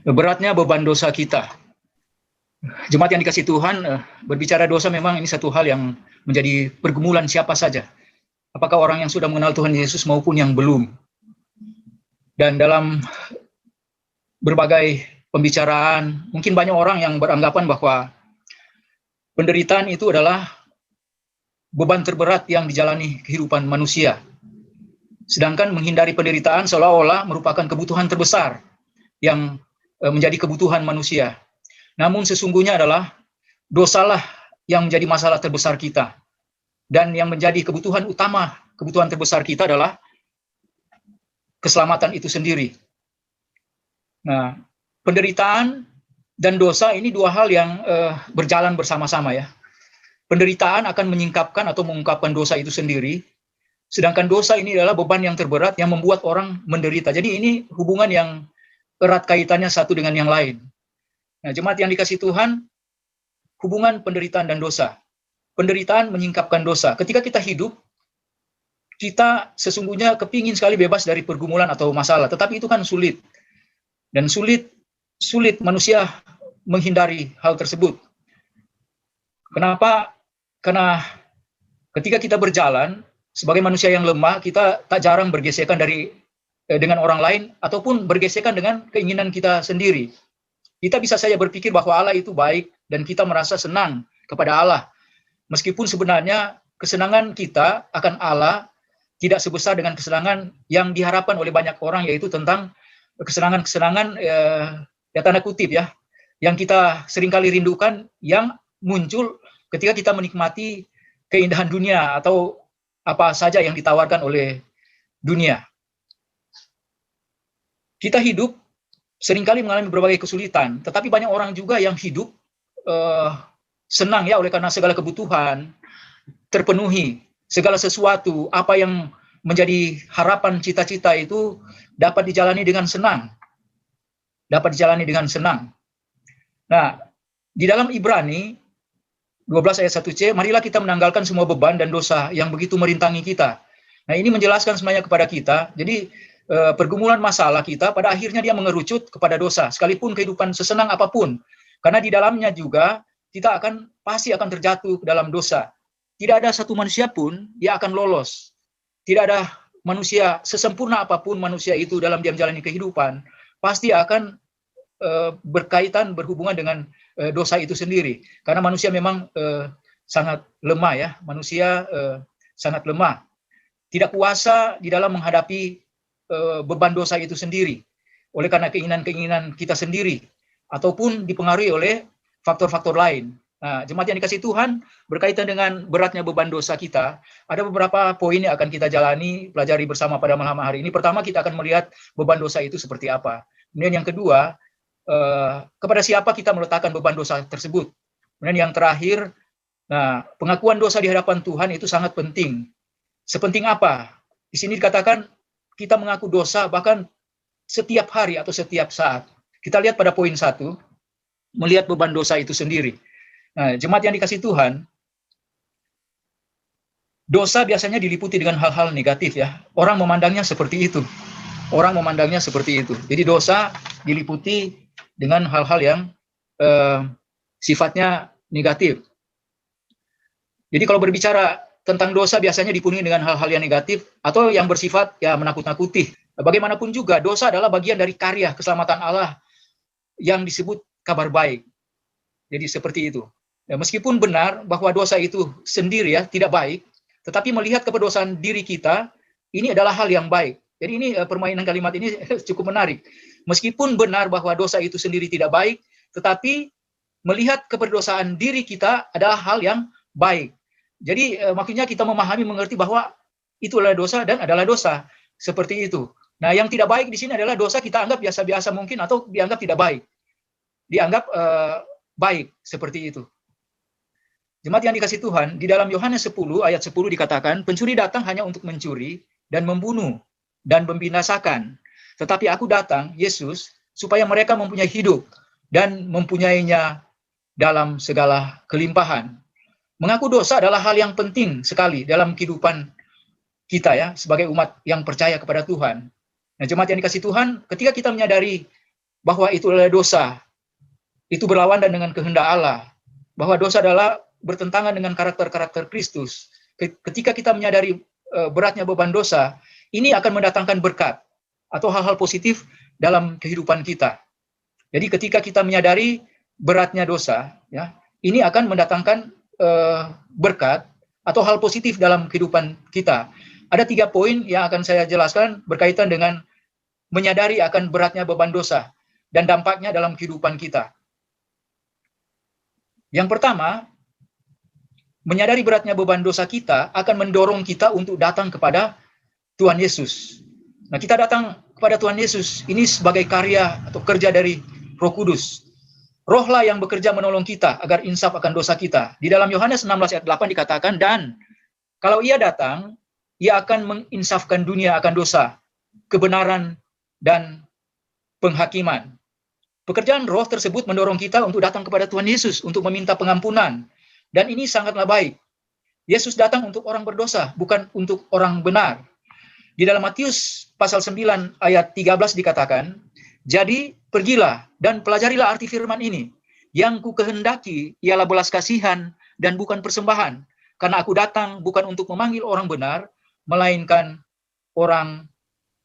beratnya beban dosa kita. Jemaat yang dikasihi Tuhan, berbicara dosa memang ini satu hal yang menjadi pergumulan siapa saja. Apakah orang yang sudah mengenal Tuhan Yesus maupun yang belum. Dan dalam berbagai pembicaraan, mungkin banyak orang yang beranggapan bahwa penderitaan itu adalah beban terberat yang dijalani kehidupan manusia. Sedangkan menghindari penderitaan seolah-olah merupakan kebutuhan terbesar yang menjadi kebutuhan manusia. Namun sesungguhnya adalah dosalah yang menjadi masalah terbesar kita. Dan yang menjadi kebutuhan utama, kebutuhan terbesar kita adalah keselamatan itu sendiri. Nah, penderitaan dan dosa ini dua hal yang berjalan bersama-sama ya. Penderitaan akan menyingkapkan atau mengungkapkan dosa itu sendiri, sedangkan dosa ini adalah beban yang terberat yang membuat orang menderita. Jadi ini hubungan yang erat kaitannya satu dengan yang lain. Nah, jemaat yang dikasihi Tuhan, hubungan penderitaan dan dosa. Penderitaan menyingkapkan dosa. Ketika kita hidup, kita sesungguhnya kepingin sekali bebas dari pergumulan atau masalah, tetapi itu kan sulit. Dan sulit manusia menghindari hal tersebut. Kenapa? Karena ketika kita berjalan, sebagai manusia yang lemah, kita tak jarang bergesekan dengan orang lain, ataupun bergesekan dengan keinginan kita sendiri. Kita bisa saja berpikir bahwa Allah itu baik, dan kita merasa senang kepada Allah. Meskipun sebenarnya kesenangan kita akan Allah tidak sebesar dengan kesenangan yang diharapkan oleh banyak orang, yaitu tentang kesenangan-kesenangan ya tanda kutip ya, yang kita seringkali rindukan, yang muncul ketika kita menikmati keindahan dunia atau apa saja yang ditawarkan oleh dunia. Kita hidup seringkali mengalami berbagai kesulitan, tetapi banyak orang juga yang hidup senang ya, oleh karena segala kebutuhan terpenuhi, segala sesuatu, apa yang menjadi harapan cita-cita itu dapat dijalani dengan senang. Dapat dijalani dengan senang. Nah, di dalam Ibrani 12 ayat 1c, marilah kita menanggalkan semua beban dan dosa yang begitu merintangi kita. Nah, ini menjelaskan semuanya kepada kita. Jadi, pergumulan masalah kita pada akhirnya dia mengerucut kepada dosa, sekalipun kehidupan sesenang apapun. Karena di dalamnya juga kita pasti akan terjatuh ke dalam dosa. Tidak ada satu manusia pun dia akan lolos. Tidak ada manusia, sesempurna apapun manusia itu dalam dia menjalani kehidupan, pasti akan berhubungan dengan dosa itu sendiri. Karena manusia memang sangat lemah ya, manusia sangat lemah. Tidak kuasa di dalam menghadapi beban dosa itu sendiri, oleh karena keinginan-keinginan kita sendiri, ataupun dipengaruhi oleh faktor-faktor lain. Nah, jemaat yang dikasihi Tuhan, berkaitan dengan beratnya beban dosa kita, ada beberapa poin yang akan kita jalani, pelajari bersama pada malam hari ini. Pertama, kita akan melihat beban dosa itu seperti apa. Kemudian yang kedua, kepada siapa kita meletakkan beban dosa tersebut. Kemudian yang terakhir, nah, pengakuan dosa di hadapan Tuhan itu sangat penting. Sepenting apa? Di sini dikatakan kita mengaku dosa bahkan setiap hari atau setiap saat. Kita lihat pada poin 1, melihat beban dosa itu sendiri. Nah, jemaat yang dikasihi Tuhan, dosa biasanya diliputi dengan hal-hal negatif ya. Orang memandangnya seperti itu. Orang memandangnya seperti itu. Jadi dosa diliputi dengan hal-hal yang sifatnya negatif. Jadi kalau berbicara tentang dosa biasanya dipenuhi dengan hal-hal yang negatif atau yang bersifat ya menakut-nakuti. Bagaimanapun juga dosa adalah bagian dari karya keselamatan Allah yang disebut kabar baik. Jadi seperti itu. Ya, meskipun benar bahwa dosa itu sendiri ya tidak baik, tetapi melihat keberdosaan diri kita ini adalah hal yang baik. Jadi ini permainan kalimat ini cukup menarik. Meskipun benar bahwa dosa itu sendiri tidak baik, tetapi melihat keberdosaan diri kita adalah hal yang baik. Jadi maksudnya kita memahami, mengerti bahwa itu adalah dosa dan adalah dosa. Seperti itu. Nah, yang tidak baik di sini adalah dosa kita anggap biasa-biasa mungkin atau dianggap tidak baik. Dianggap baik, seperti itu. Jemaat yang dikasihi Tuhan, di dalam Yohanes 10 ayat 10 dikatakan, pencuri datang hanya untuk mencuri dan membunuh dan membinasakan. Tetapi aku datang, Yesus, supaya mereka mempunyai hidup dan mempunyainya dalam segala kelimpahan. Mengaku dosa adalah hal yang penting sekali dalam kehidupan kita ya, sebagai umat yang percaya kepada Tuhan. Nah, jemaat yang dikasihi Tuhan, ketika kita menyadari bahwa itu adalah dosa, itu berlawanan dengan kehendak Allah, bahwa dosa adalah bertentangan dengan karakter-karakter Kristus. Ketika kita menyadari beratnya beban dosa, ini akan mendatangkan berkat atau hal-hal positif dalam kehidupan kita. Jadi ketika kita menyadari beratnya dosa, ya, ini akan mendatangkan berkat atau hal positif dalam kehidupan kita. Ada 3 poin yang akan saya jelaskan berkaitan dengan menyadari akan beratnya beban dosa dan dampaknya dalam kehidupan kita. Yang pertama, menyadari beratnya beban dosa kita akan mendorong kita untuk datang kepada Tuhan Yesus. Nah, kita datang kepada Tuhan Yesus ini sebagai karya atau kerja dari Roh Kudus. Rohlah yang bekerja menolong kita agar insaf akan dosa kita. Di dalam Yohanes 16 ayat 8 dikatakan, dan kalau ia datang, ia akan menginsafkan dunia akan dosa, kebenaran, dan penghakiman. Pekerjaan roh tersebut mendorong kita untuk datang kepada Tuhan Yesus untuk meminta pengampunan. Dan ini sangatlah baik. Yesus datang untuk orang berdosa, bukan untuk orang benar. Di dalam Matius pasal 9 ayat 13 dikatakan, jadi pergilah dan pelajarilah arti firman ini. Yang ku kehendaki ialah belas kasihan dan bukan persembahan. Karena aku datang bukan untuk memanggil orang benar, melainkan orang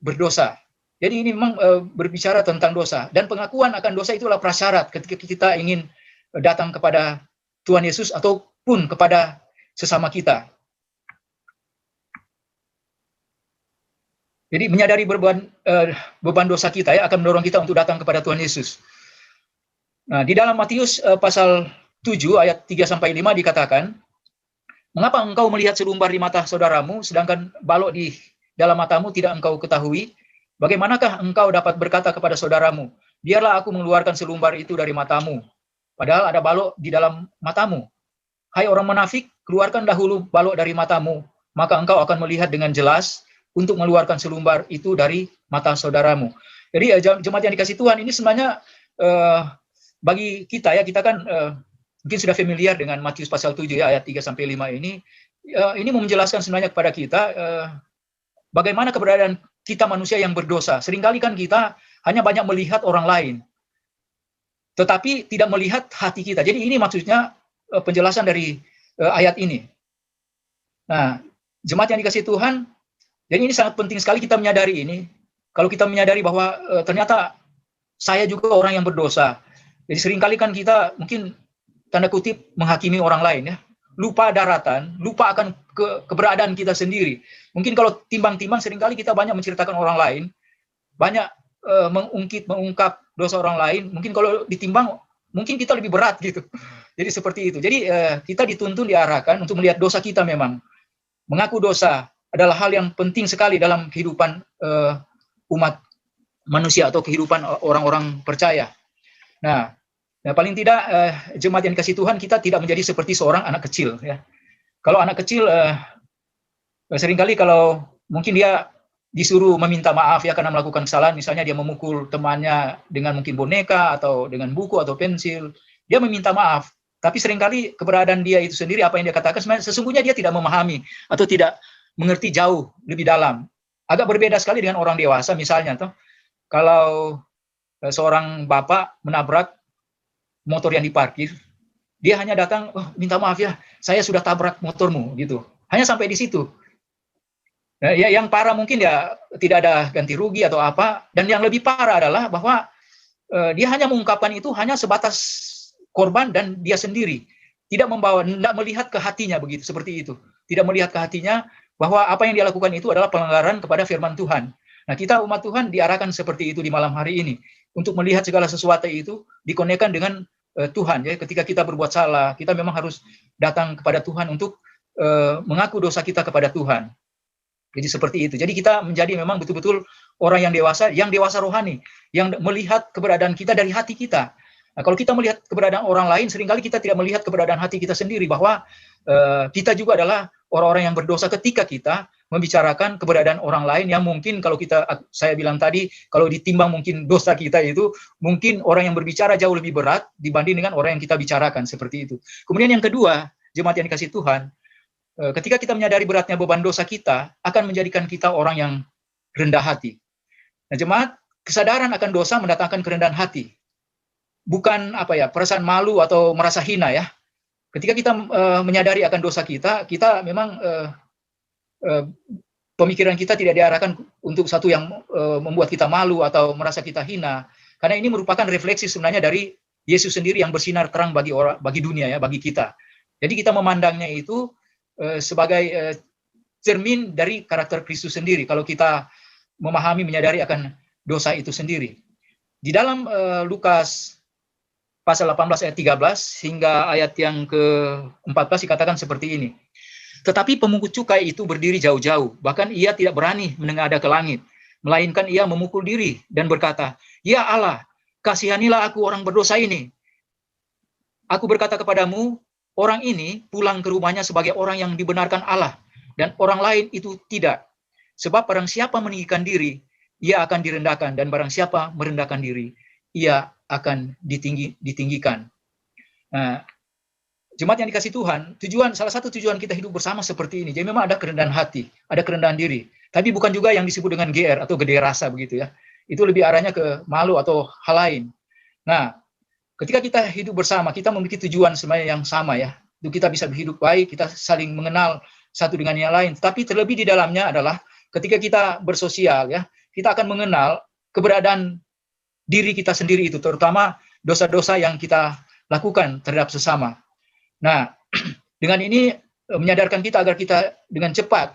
berdosa. Jadi ini memang berbicara tentang dosa. Dan pengakuan akan dosa itulah prasyarat ketika kita ingin datang kepada Tuhan Yesus ataupun kepada sesama kita. Jadi menyadari beban dosa kita ya akan mendorong kita untuk datang kepada Tuhan Yesus. Nah, di dalam Matius pasal 7 ayat 3-5 dikatakan, mengapa engkau melihat selumbar di mata saudaramu, sedangkan balok di dalam matamu tidak engkau ketahui? Bagaimanakah engkau dapat berkata kepada saudaramu, biarlah aku mengeluarkan selumbar itu dari matamu, padahal ada balok di dalam matamu? Hai orang munafik, keluarkan dahulu balok dari matamu, maka engkau akan melihat dengan jelas untuk mengeluarkan selumbar itu dari mata saudaramu. Jadi jemaat yang dikasih Tuhan, ini sebenarnya bagi kita ya, kita kan mungkin sudah familiar dengan Matius pasal 7 ya, ayat 3-5 ini. Ini mau menjelaskan sebenarnya kepada kita bagaimana keberadaan kita manusia yang berdosa. Seringkali kan kita hanya banyak melihat orang lain, tetapi tidak melihat hati kita. Jadi ini maksudnya penjelasan dari ayat ini. Nah, jemaat yang dikasih Tuhan, jadi ini sangat penting sekali kita menyadari ini. Kalau kita menyadari bahwa ternyata saya juga orang yang berdosa. Jadi seringkali kan kita mungkin tanda kutip menghakimi orang lain ya. Lupa daratan, lupa akan keberadaan kita sendiri. Mungkin kalau timbang-timbang seringkali kita banyak menceritakan orang lain, banyak mengungkap dosa orang lain. Mungkin kalau ditimbang, mungkin kita lebih berat gitu. Jadi seperti itu. Jadi kita dituntun, diarahkan untuk melihat dosa kita memang. Mengaku dosa adalah hal yang penting sekali dalam kehidupan umat manusia atau kehidupan orang-orang percaya. Nah, paling tidak jemaat yang dikasih Tuhan, kita tidak menjadi seperti seorang anak kecil ya. Kalau anak kecil seringkali kalau mungkin dia disuruh meminta maaf ya karena melakukan kesalahan, misalnya dia memukul temannya dengan mungkin boneka atau dengan buku atau pensil, dia meminta maaf. Tapi seringkali keberadaan dia itu sendiri, apa yang dia katakan sesungguhnya dia tidak memahami atau tidak mengerti jauh lebih dalam. Agak berbeda sekali dengan orang dewasa misalnya toh. Kalau seorang bapak menabrak motor yang diparkir, dia hanya datang, oh, minta maaf ya, saya sudah tabrak motormu, gitu. Hanya sampai di situ. Nah, ya, yang parah mungkin ya tidak ada ganti rugi atau apa, dan yang lebih parah adalah bahwa dia hanya mengungkapkan itu hanya sebatas korban dan dia sendiri, tidak melihat ke hatinya begitu, seperti itu. Tidak melihat ke hatinya bahwa apa yang dia lakukan itu adalah pelanggaran kepada firman Tuhan. Nah, kita umat Tuhan diarahkan seperti itu di malam hari ini, untuk melihat segala sesuatu itu dikonekkan dengan Tuhan ya. Ketika kita berbuat salah, kita memang harus datang kepada Tuhan untuk mengaku dosa kita kepada Tuhan. Jadi seperti itu. Jadi kita menjadi memang betul-betul orang yang dewasa rohani, yang melihat keberadaan kita dari hati kita. Nah, kalau kita melihat keberadaan orang lain, seringkali kita tidak melihat keberadaan hati kita sendiri, bahwa kita juga adalah orang-orang yang berdosa ketika kita membicarakan keberadaan orang lain yang mungkin kalau saya bilang tadi, kalau ditimbang mungkin dosa kita itu, mungkin orang yang berbicara jauh lebih berat dibanding dengan orang yang kita bicarakan, seperti itu. Kemudian yang kedua, jemaat yang dikasih Tuhan, ketika kita menyadari beratnya beban dosa kita, akan menjadikan kita orang yang rendah hati. Nah, jemaat, kesadaran akan dosa mendatangkan kerendahan hati. Bukan perasaan malu atau merasa hina ya. Ketika kita menyadari akan dosa kita, kita memang pemikiran kita tidak diarahkan untuk satu yang membuat kita malu atau merasa kita hina. Karena ini merupakan refleksi sebenarnya dari Yesus sendiri yang bersinar terang bagi dunia ya, bagi kita. Jadi kita memandangnya itu sebagai cermin dari karakter Kristus sendiri. Kalau kita memahami, menyadari akan dosa itu sendiri. Di dalam Lukas pasal 18 ayat 13 hingga ayat yang ke-14 dikatakan seperti ini. Tetapi pemungut cukai itu berdiri jauh-jauh, bahkan ia tidak berani menengadah ke langit, melainkan ia memukul diri dan berkata, "Ya Allah, kasihanilah aku orang berdosa ini. Aku berkata kepadamu, orang ini pulang ke rumahnya sebagai orang yang dibenarkan Allah, dan orang lain itu tidak. Sebab barang siapa meninggikan diri, ia akan direndahkan, dan barang siapa merendahkan diri, ia akan ditinggikan." Nah, jemaat yang dikasih Tuhan, salah satu tujuan kita hidup bersama seperti ini. Jadi memang ada kerendahan hati, ada kerendahan diri. Tapi bukan juga yang disebut dengan GR atau gede rasa begitu ya. Itu lebih arahnya ke malu atau hal lain. Nah, ketika kita hidup bersama, kita memiliki tujuan sebenarnya yang sama ya. Untuk kita bisa hidup baik, kita saling mengenal satu dengan yang lain. Tapi terlebih di dalamnya adalah ketika kita bersosial ya, kita akan mengenal keberadaan diri kita sendiri itu, terutama dosa-dosa yang kita lakukan terhadap sesama. Nah, dengan ini menyadarkan kita agar kita dengan cepat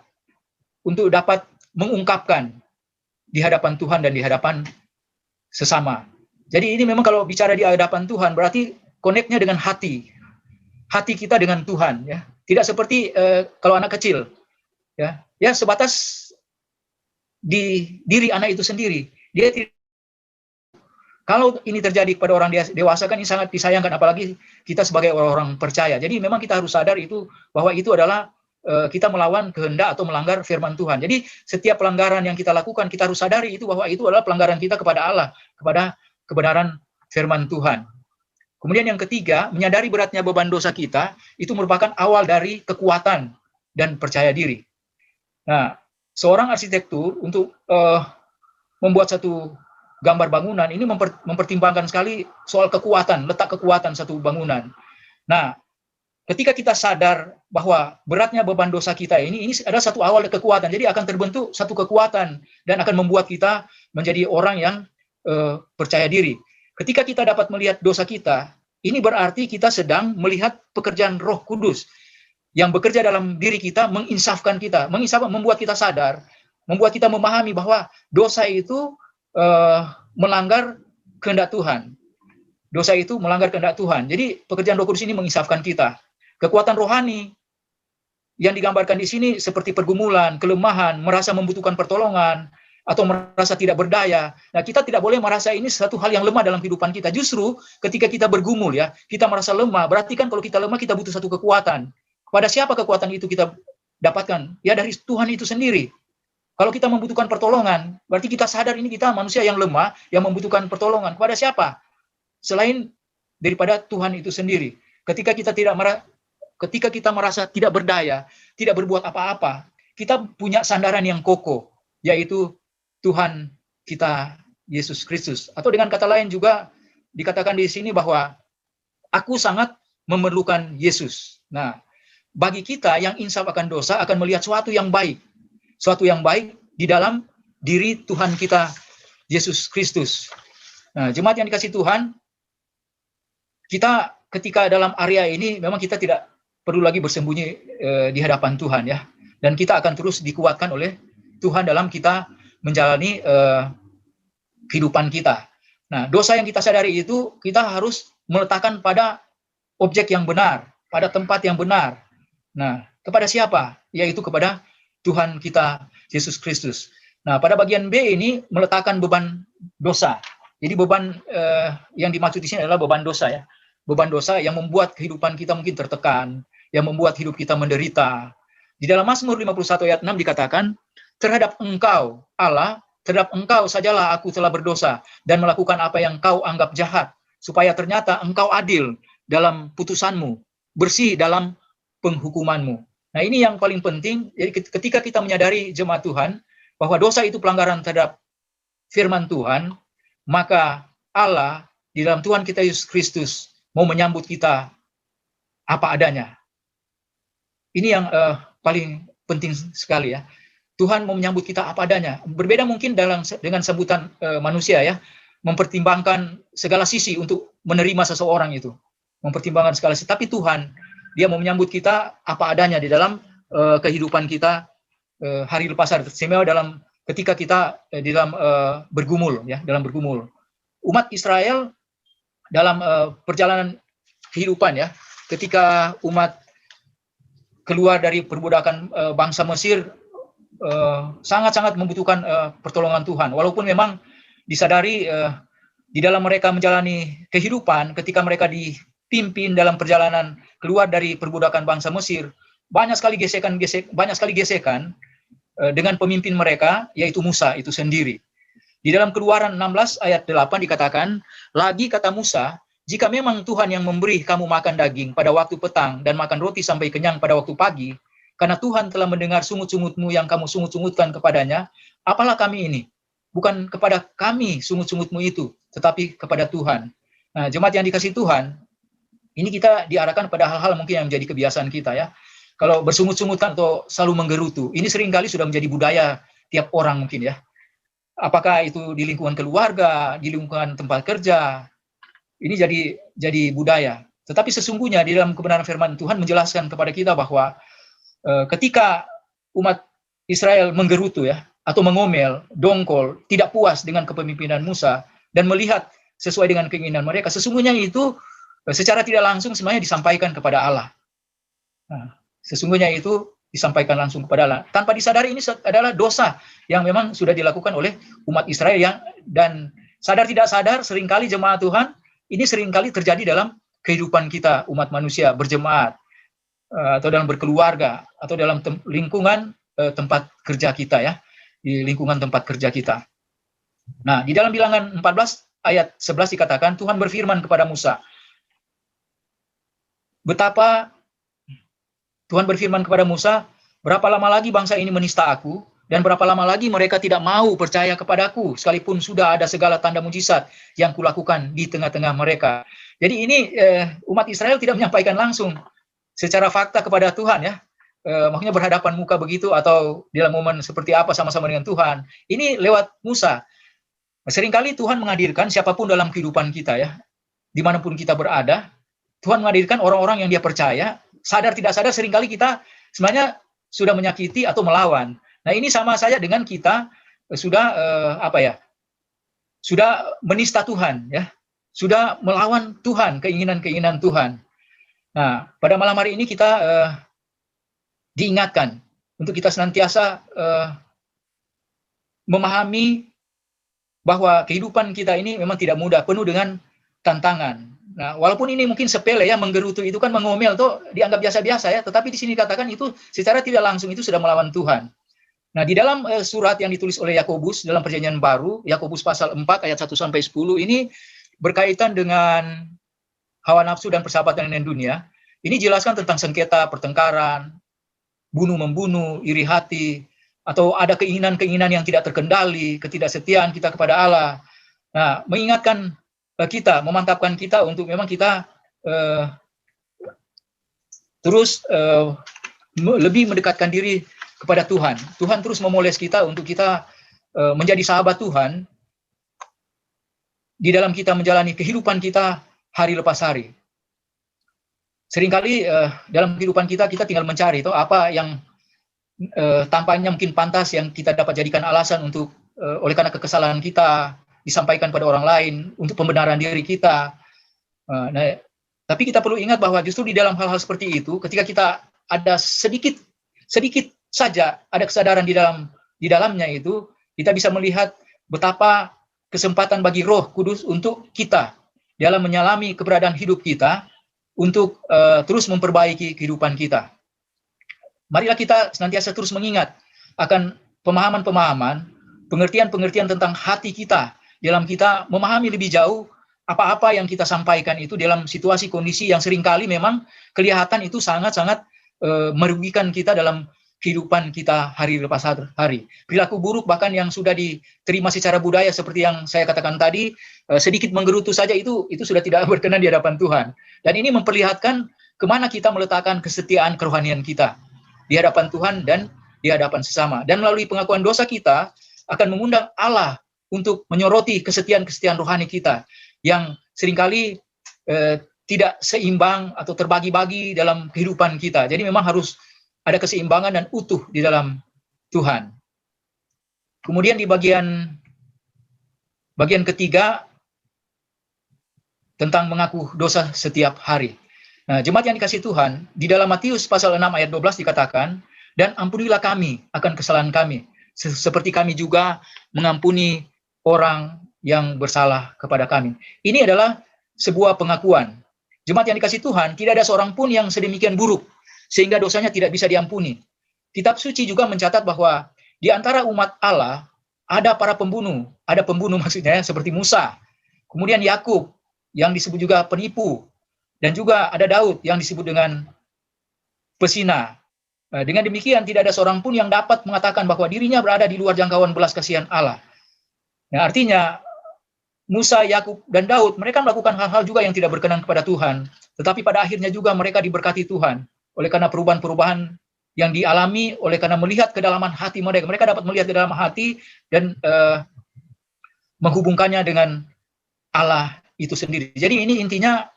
untuk dapat mengungkapkan di hadapan Tuhan dan di hadapan sesama. Jadi ini memang kalau bicara di hadapan Tuhan berarti connect-nya dengan hati kita dengan Tuhan ya. Tidak seperti kalau anak kecil ya sebatas di diri anak itu sendiri. Dia tidak. Kalau ini terjadi kepada orang dewasa kan ini sangat disayangkan, apalagi kita sebagai orang-orang percaya. Jadi memang kita harus sadar itu bahwa itu adalah kita melawan kehendak atau melanggar firman Tuhan. Jadi setiap pelanggaran yang kita lakukan kita harus sadari itu bahwa itu adalah pelanggaran kita kepada Allah, kepada kebenaran firman Tuhan. Kemudian yang ketiga, menyadari beratnya beban dosa kita itu merupakan awal dari kekuatan dan percaya diri. Nah, seorang arsitektur untuk membuat satu gambar bangunan ini mempertimbangkan sekali soal kekuatan, letak kekuatan satu bangunan. Nah, ketika kita sadar bahwa beratnya beban dosa kita ini adalah satu awal kekuatan. Jadi akan terbentuk satu kekuatan dan akan membuat kita menjadi orang yang percaya diri. Ketika kita dapat melihat dosa kita, ini berarti kita sedang melihat pekerjaan Roh Kudus yang bekerja dalam diri kita, menginsafkan kita, membuat kita sadar, membuat kita memahami bahwa dosa itu melanggar kehendak Tuhan. Dosa itu melanggar kehendak Tuhan. Jadi pekerjaan Roh Kudus ini menginsafkan kita. Kekuatan rohani yang digambarkan di sini seperti pergumulan, kelemahan, merasa membutuhkan pertolongan, atau merasa tidak berdaya. Nah, kita tidak boleh merasa ini satu hal yang lemah dalam kehidupan kita. Justru ketika kita bergumul ya, kita merasa lemah. Berarti kan kalau kita lemah kita butuh satu kekuatan. Kepada siapa kekuatan itu kita dapatkan? Ya dari Tuhan itu sendiri. Kalau kita membutuhkan pertolongan, berarti kita sadar ini kita manusia yang lemah, yang membutuhkan pertolongan. Kepada siapa? Selain daripada Tuhan itu sendiri. Ketika kita merasa tidak berdaya, tidak berbuat apa-apa, kita punya sandaran yang kokoh, yaitu Tuhan kita, Yesus Kristus. Atau dengan kata lain juga dikatakan di sini bahwa aku sangat memerlukan Yesus. Nah, bagi kita yang insaf akan dosa akan melihat suatu yang baik di dalam diri Tuhan kita, Yesus Kristus. Nah, jemaat yang dikasih Tuhan, kita ketika dalam area ini memang kita tidak perlu lagi bersembunyi di hadapan Tuhan ya, dan kita akan terus dikuatkan oleh Tuhan dalam kita menjalani kehidupan kita. Nah, dosa yang kita sadari itu kita harus meletakkan pada objek yang benar, pada tempat yang benar. Nah, kepada siapa? Yaitu kepada Tuhan kita, Yesus Kristus. Nah, pada bagian B ini meletakkan beban dosa. Jadi beban yang dimaksud di sini adalah beban dosa ya. Beban dosa yang membuat kehidupan kita mungkin tertekan, yang membuat hidup kita menderita. Di dalam Mazmur 51 ayat 6 dikatakan, terhadap engkau, Allah, terhadap engkau sajalah aku telah berdosa dan melakukan apa yang kau anggap jahat, supaya ternyata engkau adil dalam putusanmu, bersih dalam penghukumanmu. Nah, ini yang paling penting. Jadi ketika kita menyadari jemaat Tuhan bahwa dosa itu pelanggaran terhadap firman Tuhan, maka Allah di dalam Tuhan kita Yesus Kristus mau menyambut kita apa adanya. Ini yang paling penting sekali ya. Tuhan mau menyambut kita apa adanya. Berbeda mungkin dengan sambutan manusia ya, mempertimbangkan segala sisi untuk menerima seseorang itu, mempertimbangkan segala sisi. Tapi Tuhan, Dia mau menyambut kita apa adanya di dalam kehidupan kita hari lepas hari. Istimewa dalam ketika kita di dalam bergumul ya, dalam bergumul. Umat Israel dalam perjalanan kehidupan ya, ketika umat keluar dari perbudakan bangsa Mesir, sangat-sangat membutuhkan pertolongan Tuhan. Walaupun memang disadari di dalam mereka menjalani kehidupan, ketika mereka dipimpin dalam perjalanan keluar dari perbudakan bangsa Mesir, banyak sekali gesekan dengan pemimpin mereka, yaitu Musa itu sendiri. Di dalam Keluaran 16 ayat 8 dikatakan, lagi kata Musa, jika memang Tuhan yang memberi kamu makan daging pada waktu petang dan makan roti sampai kenyang pada waktu pagi, karena Tuhan telah mendengar sungut-sungutmu yang kamu sungut-sungutkan kepadanya, apalah kami ini? Bukan kepada kami sungut-sungutmu itu, tetapi kepada Tuhan. Nah, jemaat yang dikasih Tuhan, ini kita diarahkan pada hal-hal mungkin yang menjadi kebiasaan kita ya. Kalau bersungut-sungutan atau selalu menggerutu, ini seringkali sudah menjadi budaya tiap orang mungkin ya. Apakah itu di lingkungan keluarga, di lingkungan tempat kerja, ini jadi budaya. Tetapi sesungguhnya di dalam kebenaran firman Tuhan menjelaskan kepada kita bahwa ketika umat Israel menggerutu ya, atau mengomel, dongkol, tidak puas dengan kepemimpinan Musa, dan melihat sesuai dengan keinginan mereka, sesungguhnya itu secara tidak langsung sebenarnya disampaikan kepada Allah. Nah, sesungguhnya itu disampaikan langsung kepada Allah. Tanpa disadari ini adalah dosa yang memang sudah dilakukan oleh umat Israel yang, dan sadar tidak sadar seringkali jemaat Tuhan, ini seringkali terjadi dalam kehidupan kita umat manusia berjemaat, atau dalam berkeluarga, atau dalam lingkungan tempat kerja kita ya, di lingkungan tempat kerja kita. Nah, di dalam Bilangan 14 ayat 11 dikatakan, Tuhan berfirman kepada Musa, Tuhan berfirman kepada Musa, berapa lama lagi bangsa ini menista aku, dan berapa lama lagi mereka tidak mau percaya kepadaku, sekalipun sudah ada segala tanda mujizat yang kulakukan di tengah-tengah mereka. Jadi ini umat Israel tidak menyampaikan langsung secara fakta kepada Tuhan ya, maksudnya berhadapan muka begitu atau dalam momen seperti apa sama-sama dengan Tuhan. Ini lewat Musa. Seringkali Tuhan menghadirkan siapapun dalam kehidupan kita ya, dimanapun kita berada, Tuhan menghadirkan orang-orang yang Dia percaya. Sadar tidak sadar seringkali kita sebenarnya sudah menyakiti atau melawan. Nah, ini sama saja dengan kita sudah sudah menista Tuhan ya. Sudah melawan Tuhan, keinginan-keinginan Tuhan. Nah, pada malam hari ini kita diingatkan untuk kita senantiasa memahami bahwa kehidupan kita ini memang tidak mudah, penuh dengan tantangan. Nah, walaupun ini mungkin sepele ya, menggerutu itu kan mengomel tuh dianggap biasa-biasa ya, tetapi di sini dikatakan itu secara tidak langsung itu sudah melawan Tuhan. Nah, di dalam surat yang ditulis oleh Yakobus dalam Perjanjian Baru, Yakobus pasal 4 ayat 1 sampai 10 ini berkaitan dengan hawa nafsu dan persahabatan dengan dunia. Ini jelaskan tentang sengketa, pertengkaran, bunuh-membunuh, iri hati, atau ada keinginan-keinginan yang tidak terkendali, ketidaksetiaan kita kepada Allah. Nah, mengingatkan kita, memantapkan kita untuk memang kita terus lebih mendekatkan diri kepada Tuhan. Tuhan terus memoles kita untuk kita menjadi sahabat Tuhan di dalam kita menjalani kehidupan kita hari lepas hari. Seringkali dalam kehidupan kita tinggal mencari itu apa yang tampaknya mungkin pantas yang kita dapat jadikan alasan untuk oleh karena kekesalan kita disampaikan pada orang lain untuk pembenaran diri kita. Nah, tapi kita perlu ingat bahwa justru di dalam hal-hal seperti itu, ketika kita ada sedikit saja ada kesadaran di dalamnya itu, kita bisa melihat betapa kesempatan bagi Roh Kudus untuk kita dalam menyalami keberadaan hidup kita untuk terus memperbaiki kehidupan kita. Marilah kita senantiasa terus mengingat akan pemahaman-pemahaman, pengertian-pengertian tentang hati kita, dalam kita memahami lebih jauh apa-apa yang kita sampaikan itu dalam situasi kondisi yang seringkali memang kelihatan itu sangat-sangat merugikan kita dalam kehidupan kita hari lepas hari. Perilaku buruk bahkan yang sudah diterima secara budaya seperti yang saya katakan tadi, sedikit menggerutu saja itu sudah tidak berkenan di hadapan Tuhan. Dan ini memperlihatkan kemana kita meletakkan kesetiaan kerohanian kita di hadapan Tuhan dan di hadapan sesama. Dan melalui pengakuan dosa kita akan mengundang Allah untuk menyoroti kesetiaan-kesetiaan rohani kita yang seringkali tidak seimbang atau terbagi-bagi dalam kehidupan kita. Jadi memang harus ada keseimbangan dan utuh di dalam Tuhan. Kemudian di bagian ketiga tentang mengaku dosa setiap hari. Nah, jemaat yang dikasihi Tuhan, di dalam Matius pasal 6 ayat 12 dikatakan, dan ampunilah kami akan kesalahan kami, seperti kami juga mengampuni orang yang bersalah kepada kami. Ini adalah sebuah pengakuan. Jemaat yang dikasihi Tuhan, tidak ada seorang pun yang sedemikian buruk sehingga dosanya tidak bisa diampuni. Kitab suci juga mencatat bahwa di antara umat Allah ada para pembunuh, maksudnya seperti Musa, kemudian Yakub yang disebut juga penipu, dan juga ada Daud yang disebut dengan pesina. Dengan demikian tidak ada seorang pun yang dapat mengatakan bahwa dirinya berada di luar jangkauan belas kasihan Allah. Nah, artinya Musa, Yakub, dan Daud mereka melakukan hal-hal juga yang tidak berkenan kepada Tuhan, tetapi pada akhirnya juga mereka diberkati Tuhan. Oleh karena perubahan-perubahan yang dialami, oleh karena melihat kedalaman hati mereka dapat melihat kedalaman hati dan menghubungkannya dengan Allah itu sendiri. Jadi ini intinya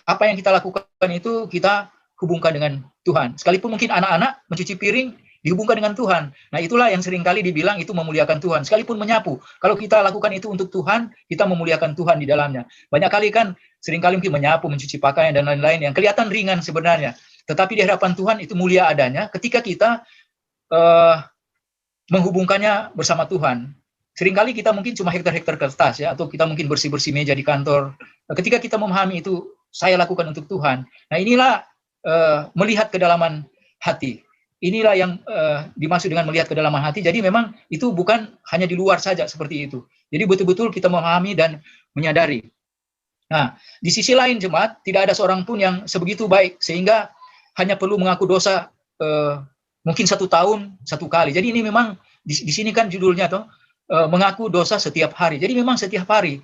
apa yang kita lakukan itu kita hubungkan dengan Tuhan. Sekalipun mungkin anak-anak mencuci piring dihubungkan dengan Tuhan. Nah, itulah yang seringkali dibilang itu memuliakan Tuhan. Sekalipun menyapu, kalau kita lakukan itu untuk Tuhan, kita memuliakan Tuhan di dalamnya. Banyak kali kan seringkali mungkin menyapu, mencuci pakaian dan lain-lain yang kelihatan ringan sebenarnya. Tetapi di hadapan Tuhan itu mulia adanya ketika kita menghubungkannya bersama Tuhan. Seringkali kita mungkin cuma hektar-hektar kertas ya, atau kita mungkin bersih-bersih meja di kantor. Ketika kita memahami itu, saya lakukan untuk Tuhan. Nah, inilah melihat kedalaman hati. Inilah yang dimaksud dengan melihat kedalaman hati. Jadi memang itu bukan hanya di luar saja seperti itu. Jadi betul-betul kita memahami dan menyadari. Nah, di sisi lain jemaat, tidak ada seorang pun yang sebegitu baik sehingga hanya perlu mengaku dosa mungkin 1 tahun 1 kali. Jadi ini memang di sini kan judulnya tuh mengaku dosa setiap hari. Jadi memang setiap hari.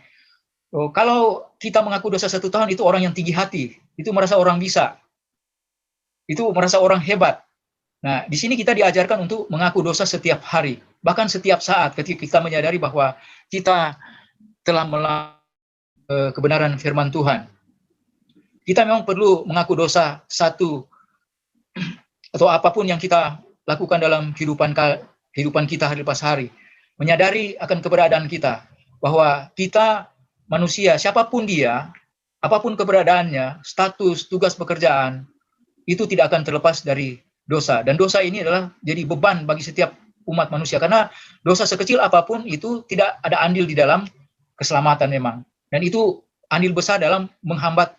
Kalau kita mengaku dosa 1 tahun itu orang yang tinggi hati, itu merasa orang bisa, itu merasa orang hebat. Nah, di sini kita diajarkan untuk mengaku dosa setiap hari, bahkan setiap saat ketika kita menyadari bahwa kita telah melakukan kebenaran firman Tuhan. Kita memang perlu mengaku dosa satu atau apapun yang kita lakukan dalam kehidupan kita hari lepas hari, menyadari akan keberadaan kita, bahwa kita manusia, siapapun dia, apapun keberadaannya, status, tugas pekerjaan, itu tidak akan terlepas dari dosa. Dan dosa ini adalah jadi beban bagi setiap umat manusia, karena dosa sekecil apapun itu tidak ada andil di dalam keselamatan memang. Dan itu andil besar dalam menghambat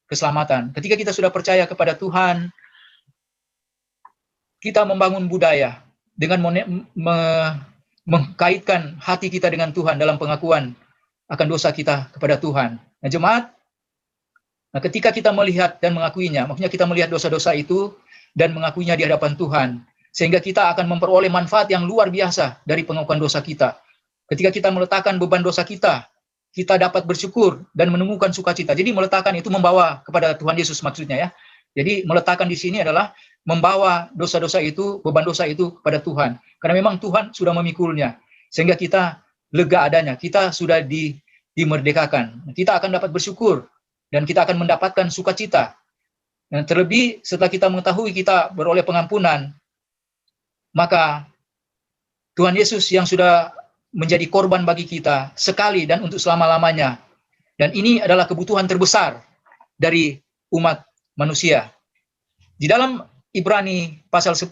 keselamatan. Ketika kita sudah percaya kepada Tuhan, kita membangun budaya dengan mengkaitkan hati kita dengan Tuhan dalam pengakuan akan dosa kita kepada Tuhan. Nah, jemaat, ketika kita melihat dan mengakuinya, maksudnya kita melihat dosa-dosa itu dan mengakuinya di hadapan Tuhan, sehingga kita akan memperoleh manfaat yang luar biasa dari pengakuan dosa kita. Ketika kita meletakkan beban dosa kita dapat bersyukur dan menemukan sukacita. Jadi meletakkan itu membawa kepada Tuhan Yesus maksudnya ya. Jadi meletakkan di sini adalah membawa dosa-dosa itu, beban dosa itu pada Tuhan. Karena memang Tuhan sudah memikulnya. Sehingga kita lega adanya, kita sudah dimerdekakan. Kita akan dapat bersyukur dan kita akan mendapatkan sukacita. Dan terlebih setelah kita mengetahui kita beroleh pengampunan, maka Tuhan Yesus yang sudah menjadi korban bagi kita sekali dan untuk selama-lamanya. Dan ini adalah kebutuhan terbesar dari umat manusia. Di dalam Ibrani pasal 10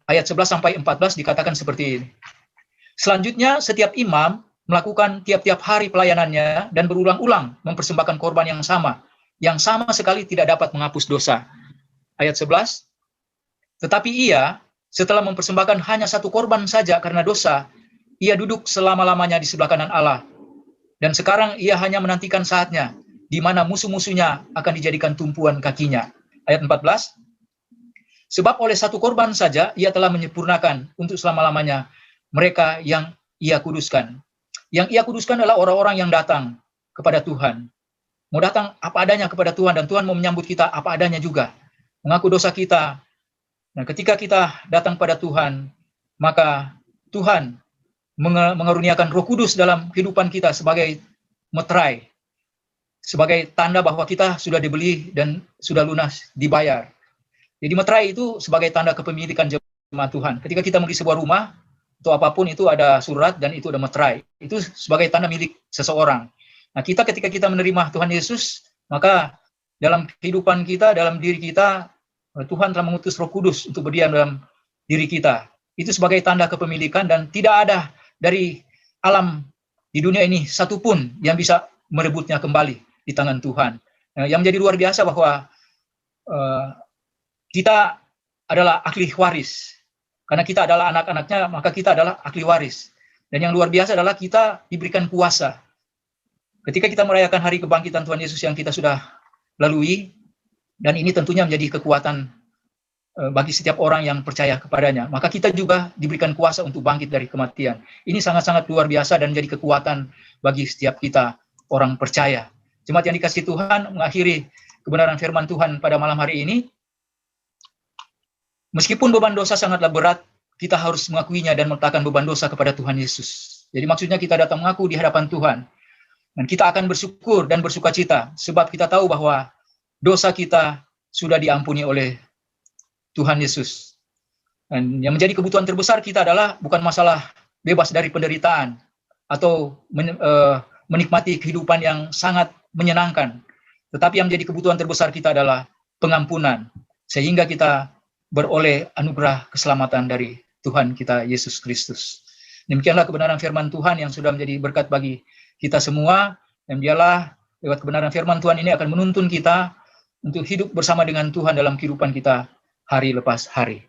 ayat 11 sampai 14 dikatakan seperti ini. Selanjutnya setiap imam melakukan tiap-tiap hari pelayanannya dan berulang-ulang mempersembahkan korban yang sama sekali tidak dapat menghapus dosa. Ayat 11. Tetapi ia setelah mempersembahkan hanya satu korban saja karena dosa, ia duduk selama-lamanya di sebelah kanan Allah. Dan sekarang ia hanya menantikan saatnya di mana musuh-musuhnya akan dijadikan tumpuan kakinya. Ayat 14. Sebab oleh satu korban saja ia telah menyempurnakan untuk selama-lamanya mereka yang ia kuduskan. Yang ia kuduskan adalah orang-orang yang datang kepada Tuhan. Mau datang apa adanya kepada Tuhan, dan Tuhan mau menyambut kita apa adanya juga. Mengaku dosa kita. Dan ketika kita datang pada Tuhan, maka Tuhan mengaruniakan Roh Kudus dalam kehidupan kita sebagai meterai, sebagai tanda bahwa kita sudah dibeli dan sudah lunas dibayar. Jadi meterai itu sebagai tanda kepemilikan jemaat Tuhan. Ketika kita membeli sebuah rumah atau apapun, itu ada surat dan itu ada meterai. Itu sebagai tanda milik seseorang. Nah, kita ketika kita menerima Tuhan Yesus, maka dalam kehidupan kita, dalam diri kita, Tuhan telah mengutus Roh Kudus untuk berdiam dalam diri kita. Itu sebagai tanda kepemilikan, dan tidak ada dari alam di dunia ini satupun yang bisa merebutnya kembali di tangan Tuhan. Yang menjadi luar biasa bahwa kita adalah ahli waris. Karena kita adalah anak-anaknya, maka kita adalah ahli waris. Dan yang luar biasa adalah kita diberikan kuasa. Ketika kita merayakan hari kebangkitan Tuhan Yesus yang kita sudah lalui, dan ini tentunya menjadi kekuatan bagi setiap orang yang percaya kepadanya, maka kita juga diberikan kuasa untuk bangkit dari kematian. Ini sangat-sangat luar biasa dan menjadi kekuatan bagi setiap kita orang percaya. Jemaat yang dikasihi Tuhan, mengakhiri kebenaran firman Tuhan pada malam hari ini, meskipun beban dosa sangatlah berat, kita harus mengakuinya dan meletakkan beban dosa kepada Tuhan Yesus. Jadi maksudnya kita datang mengaku di hadapan Tuhan, dan kita akan bersyukur dan bersukacita, sebab kita tahu bahwa dosa kita sudah diampuni oleh Tuhan Yesus. Dan yang menjadi kebutuhan terbesar kita adalah bukan masalah bebas dari penderitaan atau menikmati kehidupan yang sangat menyenangkan, tetapi yang menjadi kebutuhan terbesar kita adalah pengampunan, sehingga kita beroleh anugerah keselamatan dari Tuhan kita Yesus Kristus. Demikianlah kebenaran firman Tuhan yang sudah menjadi berkat bagi kita semua, dan biarlah lewat kebenaran firman Tuhan ini akan menuntun kita untuk hidup bersama dengan Tuhan dalam kehidupan kita hari lepas hari.